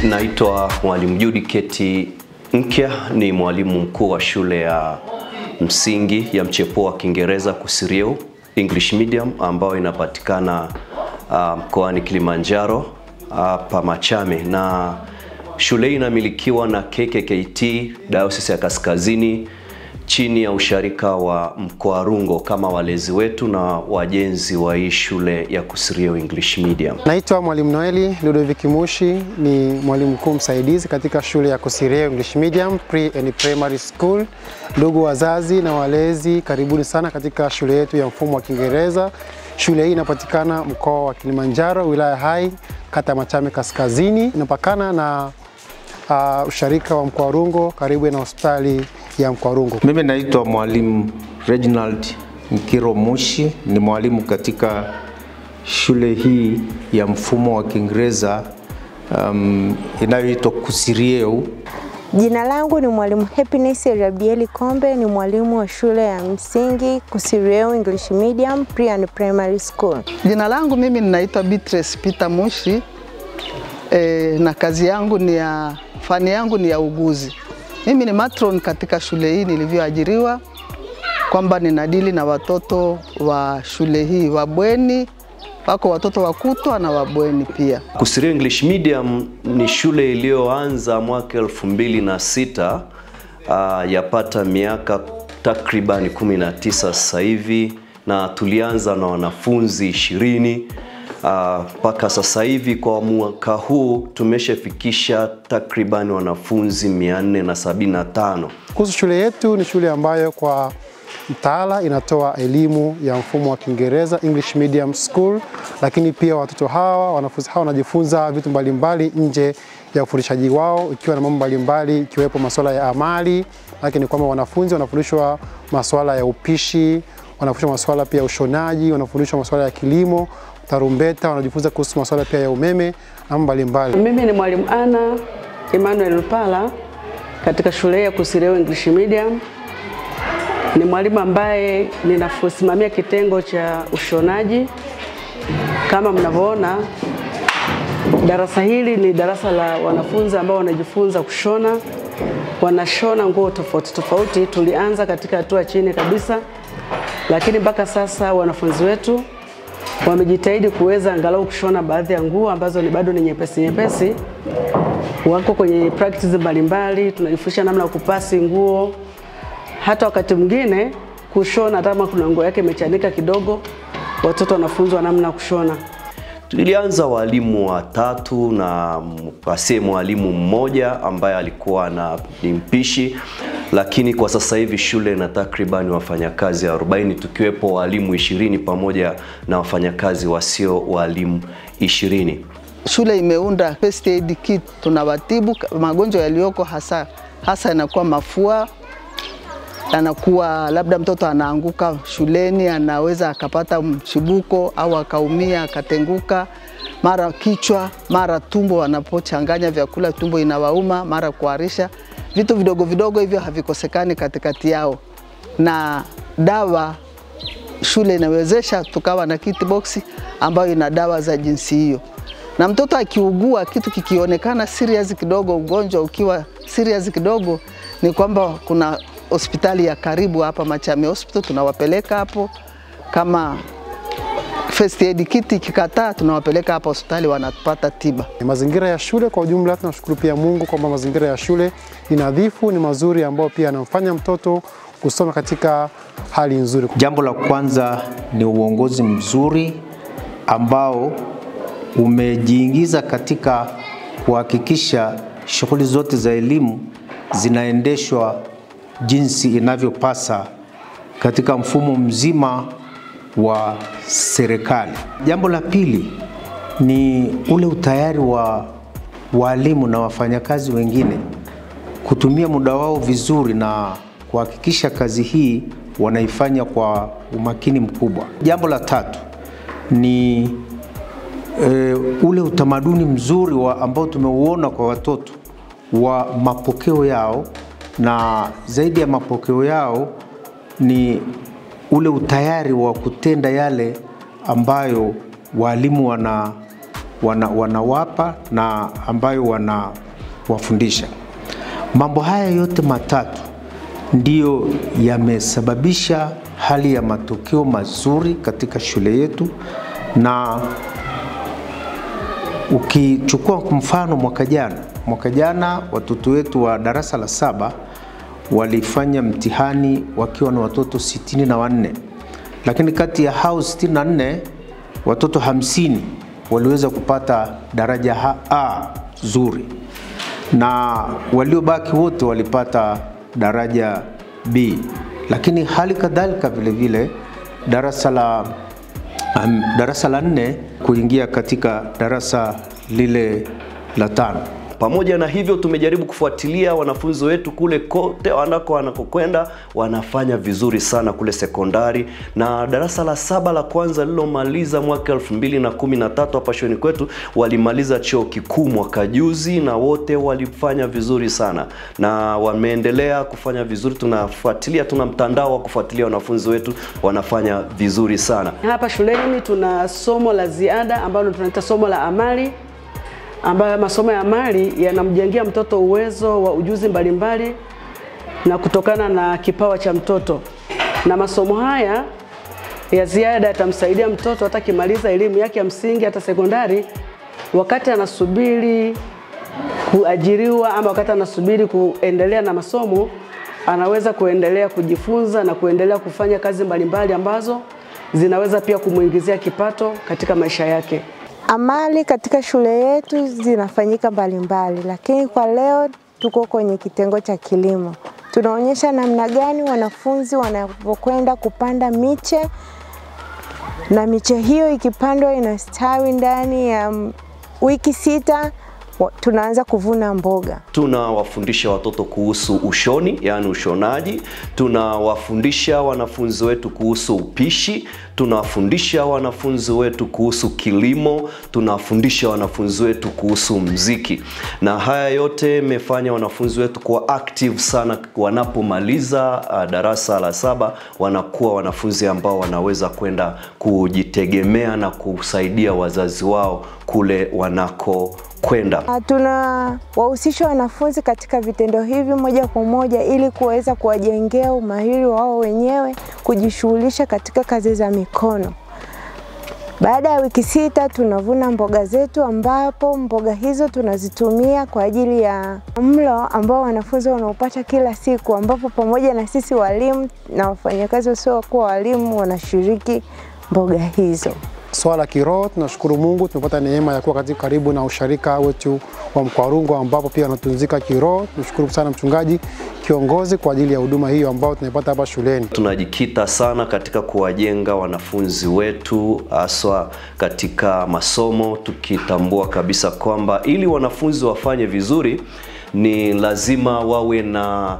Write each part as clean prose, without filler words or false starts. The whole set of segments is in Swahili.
Naitwa Mwalimu Judith Nkya, ni mwalimu mkuu wa shule ya msingi ya mchepuo wa Kiingereza Kusirieu English Medium ambayo inapatikana mkoani Kilimanjaro hapa Machame, na shule hii inamilikiwa na KKKT Diocese ya Kaskazini chini ya usharika wa mkoa Rungo kama walezi wetu na wajenzi wa hii shule ya Kusirieu English Medium. Naitwa Mwalimu Noeli Ludovic Mushi, ni mwalimu mkuu msaidizi katika shule ya Kusirieu English Medium Pre and Primary School. Ndugu wazazi na walezi, karibuni sana katika shule yetu ya mfumo wa Kiingereza. Shule hii inapatikana mkoa wa Kilimanjaro, wilaya Hai, kata Machame Kaskazini. Inapakana na usharika wa mkoa Rungo, karibu na hospitali ya mkoa Rungo. Mimi naitwa Mwalimu Reginald Nkiro Mushi, ni mwalimu katika shule hii ya mfumo wa Kiingereza inayoitwa Kusirieu. Jina langu ni Mwalimu Happiness Rabieli Kombe, ni mwalimu wa shule ya msingi Kusirieu English Medium Pre and Primary School. Jina langu mimi ninaitwa Beatrice Peter Mushi, na kazi yangu fani yangu ni ya uguzi. Mimi ni matron katika shule hii, nilivyoajiriwa kwamba ninadili na watoto wa shule hii wabweni, wako watoto wa kutwa na wabweni pia. Kusirieu English Medium ni shule iliyoanza mwaka 2006, yapata miaka takriban 19 sasa hivi, na tulianza na wanafunzi 20 mpaka sasa hivi. Kwa mwaka huu tumeshafikisha takriban wanafunzi 475. Kuhusu shule yetu, ni shule ambayo kwa mtaala inatoa elimu ya mfumo wa Kiingereza English Medium School, lakini pia watoto hawa, wanafunzi hawa wanajifunza vitu mbalimbali nje ya ufundishaji wao, ikiwa na mambo mbalimbali ikiwepo masuala ya amali, lakini kwamba wanafunzi wanafundishwa masuala ya upishi, wanafundishwa masuala pia ya ushonaji, wanafundishwa masuala ya kilimo, tarumbeta, wanajifunza kuhusu masuala pia ya umeme na mambo mbalimbali. Mimi ni Mwalimu Ana Emmanuel Lupala katika shule ya Kusirieu English Medium. Ni mwalimu ambaye ninasimamia kitengo cha ushonaji. Kama mnavyoona, darasa hili ni darasa la wanafunzi ambao wanajifunza kushona. Wanashona nguo tofauti tofauti. Tulianza katika hatua chini kabisa, lakini mpaka sasa wanafunzi wetu wamejitahidi kuweza angalau kushona baadhi ya nguo ambazo bado ni nyepesi. Wako kwenye practice mbalimbali, tunajifundisha namna ya kupasi nguo. Hata wakati mwingine kushona, hata kama kuna nguo yake imechanika kidogo, watoto wanafunzwa namna kushona. Tulianza walimu 3 na mwalimu mmoja ambaye alikuwa ni mpishi, lakini kwa sasa hivi shule ina takriban wafanyakazi 40, tukiwepo walimu 20 pamoja na wafanyakazi wasio walimu 20. Shule imeunda first aid kit, tunawatibu magonjwa yaliyoko hasa yanakuwa mafua, anakuwa labda mtoto anaanguka shuleni, anaweza akapata mchibuko au akaumia akatenguka, mara kichwa, mara tumbo, wanapochanganya vyakula tumbo inawauma, mara kuharisha. Vitu vidogo vidogo hivyo havikosekani katikati yao. Na dawa, shule inawezesha tukawa na kit box ambayo ina dawa za jinsi hiyo. Na mtoto akiugua, kitu kikionekana serious kidogo, ugonjwa ukiwa serious kidogo, ni kwamba kuna hospitali ya karibu hapa Machame Hospital, tunawapeleka hapo. Kama first aid kit ikikataa, tunawapeleka hapa hospitali, wanapata tiba. Mazingira ya shule kwa ujumla, tunashukuru pia Mungu kwamba mazingira ya shule ni nadhifu, ni mazuri, ambao pia anamfanya mtoto kusoma katika hali nzuri. Jambo la kwanza ni uongozi mzuri ambao umejiingiza katika kuhakikisha shughuli zote za elimu zinaendeshwa jinsi inavyopasa katika mfumo mzima wa serikali. Jambo la pili ni ule utayari wa walimu na wafanyakazi wengine kutumia muda wao vizuri na kuhakikisha kazi hii wanaifanya kwa umakini mkubwa. Jambo la tatu ni ule utamaduni mzuri ambao tumeuona kwa watoto wa mapokeo yao, na zaidi ya mapokeo yao ni ule utayari wa kutenda yale ambayo walimu wanawapa na ambayo wanawafundisha. Mambo haya yote matatu ndiyo yamesababisha hali ya matokeo mazuri katika shule yetu. Na ukichukua mfano mwaka jana watoto wetu wa darasa la 7 walifanya mtihani wakiwa na watoto 64, lakini kati ya hao 64 watoto 50 waliweza kupata daraja A zuri, na waliobaki wote walipata daraja B. Lakini hali kadhalika vile vile darasa la 4 kuingia katika darasa lile la 5. Pamoja na hivyo, tumejaribu kufuatilia wanafunzi wetu kule kote wanakokwenda, wanafanya vizuri sana kule sekondari. Na darasa la 7 la kwanza lilomaliza mwaka 2013 hapa shuleni kwetu, walimaliza chuo kikuu mwaka juzi, na wote walifanya vizuri sana na wameendelea kufanya vizuri. Tunafuatilia, tuna mtandao wa kufuatilia wanafunzi wetu, wanafanya vizuri sana. Hapa shuleni tuna somo la ziada ambalo tunaita somo la amali, ambayo masomo ya amali yanamjengea mtoto uwezo wa ujuzi mbalimbali na kutokana na kipawa cha mtoto. Na masomo haya ya ziada yatamsaidia mtoto hata kimaliza elimu yake ya msingi hata sekondari, wakati anasubiri kuajiriwa ama wakati anasubiri kuendelea na masomo, anaweza kuendelea kujifunza na kuendelea kufanya kazi mbalimbali ambazo zinaweza pia kumuingizia kipato katika maisha yake. Amali katika shule yetu zinafanyika mbalimbali, lakini kwa leo tuko kwenye kitengo cha kilimo. Tunaonyesha namna gani wanafunzi wanapokwenda kupanda miche, na miche hiyo ikipandwa inastawi ndani ya wiki 6 tunaanza kuvuna mboga. Tunawafundisha watoto kuhusu ushoni, yani ushonaji. Tunawafundisha wanafunzi wetu kuhusu upishi. Tunawafundisha wanafunzi wetu kuhusu kilimo. Tunawafundisha wanafunzi wetu kuhusu muziki. Na haya yote yamefanya wanafunzi wetu kuwa active sana. Wanapomaliza darasa la 7 wanakuwa wanafunzi ambao wanaweza kwenda kujitegemea na kusaidia wazazi wao kule wanako kwenda. Tunawahusisha wanafunzi katika vitendo hivi moja kwa moja ili kuweza kuwajengea umahiri wao wenyewe kujishughulisha katika kazi za mikono. Baada ya wiki 6 tunavuna mboga zetu, ambapo mboga hizo tunazitumia kwa ajili ya mlo ambao wanafunzi wanaopata kila siku, ambapo pamoja na sisi walimu na wafanyakazi wasio kuwa walimu wanashiriki mboga hizo. Swala kiroho, tunashukuru Mungu tumepata neema ya kuwa katika karibu na usharika wetu wa Mkwarungo, ambapo pia anatunzika kiroho. Tunashukuru sana mchungaji kiongozi kwa ajili ya huduma hiyo ambayo tunaipata hapa shuleni. Tunajikita sana katika kuwajenga wanafunzi wetu haswa katika masomo, tukitambua kabisa kwamba ili wanafunzi wafanye vizuri ni lazima wawe na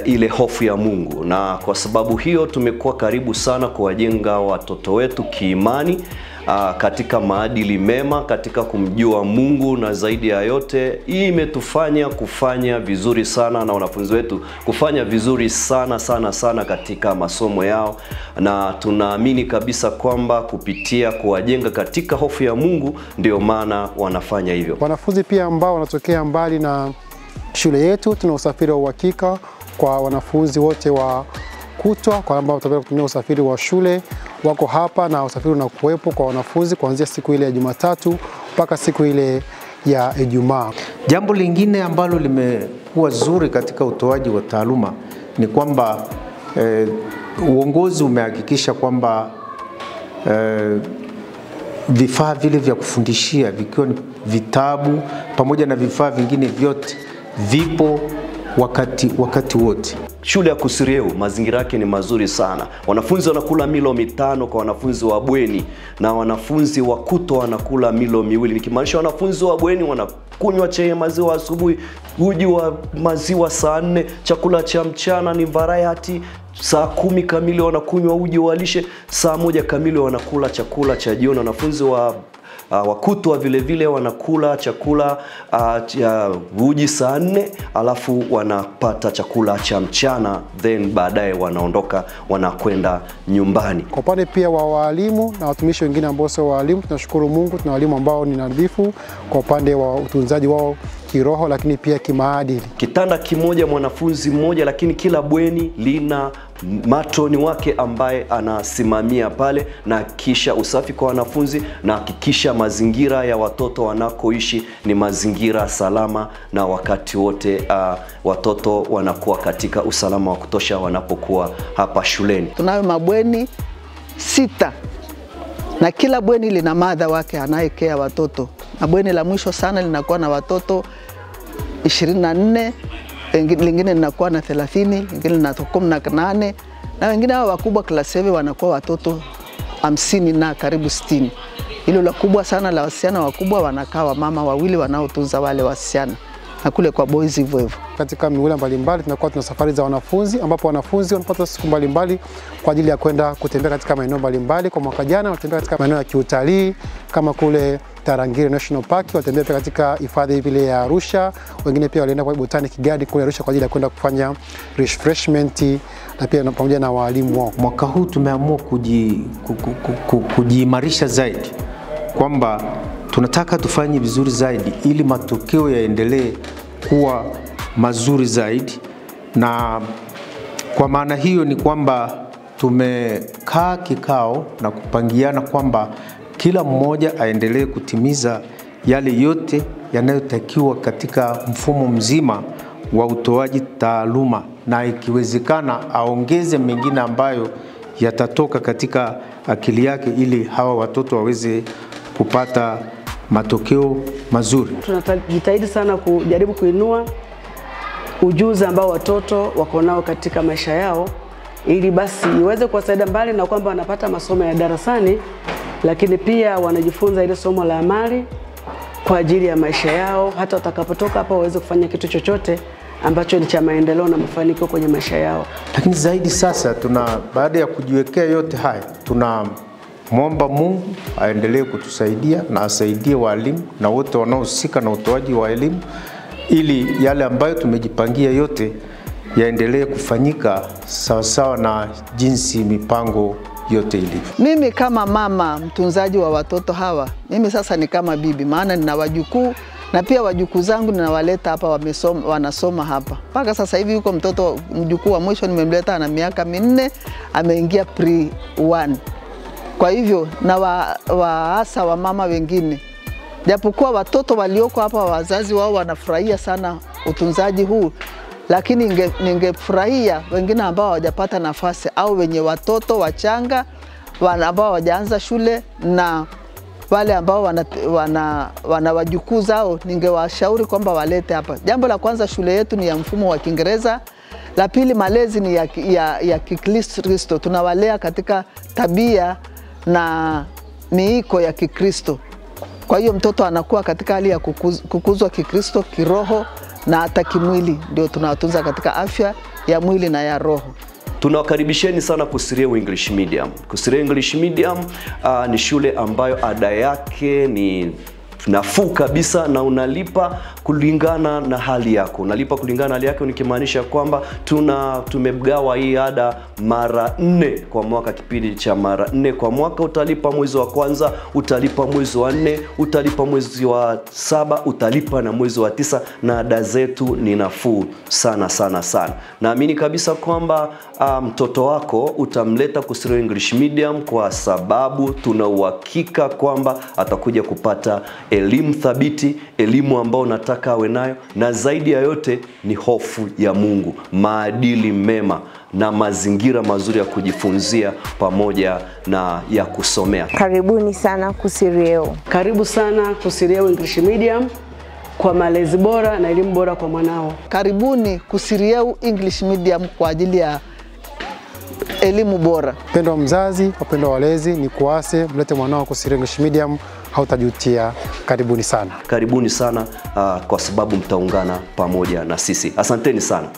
ile hofu ya Mungu, na kwa sababu hiyo tumekuwa karibu sana kuwajenga watoto wetu kiimani, katika maadili mema, katika kumjua Mungu, na zaidi ya yote hii imetufanya kufanya vizuri sana na wanafunzi wetu kufanya vizuri sana katika masomo yao, na tunaamini kabisa kwamba kupitia kuwajenga katika hofu ya Mungu ndio maana wanafanya hivyo. Wanafunzi pia ambao wanatokea mbali na shule yetu, tuna usafiri wa uhakika kwa wanafunzi wote wa kutwa, kwa ambao watapenda kutumia usafiri wa shule wako hapa, na usafiri unakuwepo kwa wanafunzi kuanzia siku ile ya Jumatatu mpaka siku ile ya Ijumaa. Jambo lingine ambalo limekuwa zuri katika utoaji wa taaluma ni kwamba uongozi umehakikisha kwamba vifaa vile vya kufundishia, vikiwa ni vitabu pamoja na vifaa vingine vyote, vipo wakati wote. Shule ya Kusirieu mazingira yake ni mazuri sana. Wanafunzi wanakula milo 5 kwa wanafunzi wa bweni, na wanafunzi wa kutwa wanakula milo 2. Nikimaanisha wanafunzi wa bweni wanakunywa chai ya maziwa asubuhi, uji wa maziwa saa 4, chakula cha mchana ni variety, saa 10 kamili wanakunywa uji wa lishe, saa 1 kamili wanakula chakula cha jioni. Wanafunzi wa Wakutwa vile vile wanakula chakula cha uji saa 4, alafu wanapata chakula cha mchana, then baadaye wanaondoka wanakwenda nyumbani. Kwa upande pia wa walimu na watumishi wengine ambao sio walimu, tunashukuru Mungu tuna walimu ambao ni nadhifu kwa upande wa utunzaji wao kiroho, lakini pia kimaadili. Kitanda kimoja mwanafunzi mmoja, lakini kila bweni lina matroni wake ambaye anasimamia pale na kisha usafi kwa wanafunzi na hakikisha mazingira ya watoto wanakoishi ni mazingira salama, na wakati wote watoto wanakuwa katika usalama wa kutosha wanapokuwa hapa shuleni. Tunayo mabweni 6 na kila bweni lina madha wake anayekea watoto. Na bweni la mwisho sana linakuwa na watoto 24, lingine linakuwa na 30, lingine na 18, na wengine hao wakubwa class 7 wanakuwa watoto 50 na karibu 60. Hilo la kubwa sana la wasichana wakubwa wanakaa wamama wawili wanaotunza wale wasichana, na kule kwa boys hivyo hivyo. Katika miula mbalimbali tunakuwa tuna safari za wanafunzi ambapo wanafunzi wanapata siku mbalimbali kwa ajili ya kwenda kutembea katika maeneo mbalimbali. Kwa mwaka jana watembea katika maeneo ya kiutalii kama kule Tarangire National Park, watembea pia katika hifadhi vile ya Arusha, wengine pia walienda kwa Botanic Garden kule Arusha kwa ajili ya kwenda kufanya refreshment na pia pamoja na walimu wao. Mwaka huu tumeamua kujiimarisha zaidi kwamba tunataka tufanye vizuri zaidi ili matokeo yaendelee kuwa mazuri zaidi, na kwa maana hiyo ni kwamba tumekaa kikao na kupangiana kwamba kila mmoja aendelee kutimiza yale yote yanayotakiwa katika mfumo mzima wa utoaji taaluma, na ikiwezekana aongeze mengine ambayo yatatoka katika akili yake ili hawa watoto waweze kupata matokeo mazuri. Tunajitahidi sana kujaribu kuinua ujuzi ambao watoto wako nao katika maisha yao, ili basi iweze kuwasaidia mbali na kwamba wanapata masomo ya darasani, lakini pia wanajifunza ile somo la amali kwa ajili ya maisha yao, hata watakapotoka hapa waweze kufanya kitu chochote ambacho ni cha maendeleo na mafanikio kwenye maisha yao. Lakini zaidi sasa baada ya kujiwekea yote haya, tunamwomba Mungu aendelee kutusaidia na asaidie walimu na wote wanaohusika na utoaji wa elimu, ili yale ambayo tumejipangia yote yaendelee kufanyika sawasawa na jinsi mipango yote ilivyo. Mimi kama mama mtunzaji wa watoto hawa, mimi sasa ni kama bibi, maana nina wajukuu na pia wajukuu zangu ninawaleta hapa, wanasoma hapa. Mpaka sasa hivi yuko mjukuu wa mwisho nimemleta na miaka 4, ameingia pre-1. Kwa hivyo na waasa wa mama wengine, japokuwa watoto walioko hapa wazazi wao wanafurahia sana utunzaji huu, lakini ningefurahia wengine ambao hawajapata nafasi au wenye watoto wachanga ambao hawajaanza shule na wale ambao wana wajukuu zao, ningewashauri kwamba walete hapa. Jambo la kwanza, shule yetu ni ya mfumo wa Kiingereza. La pili, malezi ni ya Kikristo. Tunawalea katika tabia na miiko ya Kikristo. Kwa hiyo mtoto anakuwa katika hali ya kukuzwa Kikristo kiroho na hata kimwili. Ndio tunawatunza katika afya ya mwili na ya roho. Tunawakaribisheni sana Kusireu English Medium. Kusireu English Medium ni shule ambayo ada yake ni nafuu kabisa na unalipa kulingana na hali yako. Unalipa kulingana na hali yako, nikimaanisha kwamba tumegawa hii ada mara 4 kwa mwaka. Kipindi cha mara 4 kwa mwaka, utalipa mwezi wa kwanza, utalipa mwezi wa 4, utalipa mwezi wa 7, utalipa na mwezi wa 9, na ada zetu ni nafuu sana sana sana. Naamini kabisa kwamba mtoto wako utamleta Kusireu English Medium kwa sababu tuna uhakika kwamba atakuja kupata elimu thabiti, elimu ambao nataka awe nayo, na zaidi ya yote ni hofu ya Mungu, maadili mema na mazingira mazuri ya kujifunzia pamoja na ya kusomea. Karibuni sana Kusireu. Karibu sana Kusireu English Medium kwa malezi bora na elimu bora kwa mwanao. Karibuni Kusireu English Medium kwa ajili ya elimu bora. Wapendwa mzazi, wapendwa walezi, ni kuase mlete mwanao Kusireu English Medium, hautajutia. Karibuni sana. Karibuni sana kwa sababu mtaungana pamoja na sisi. Asanteni sana.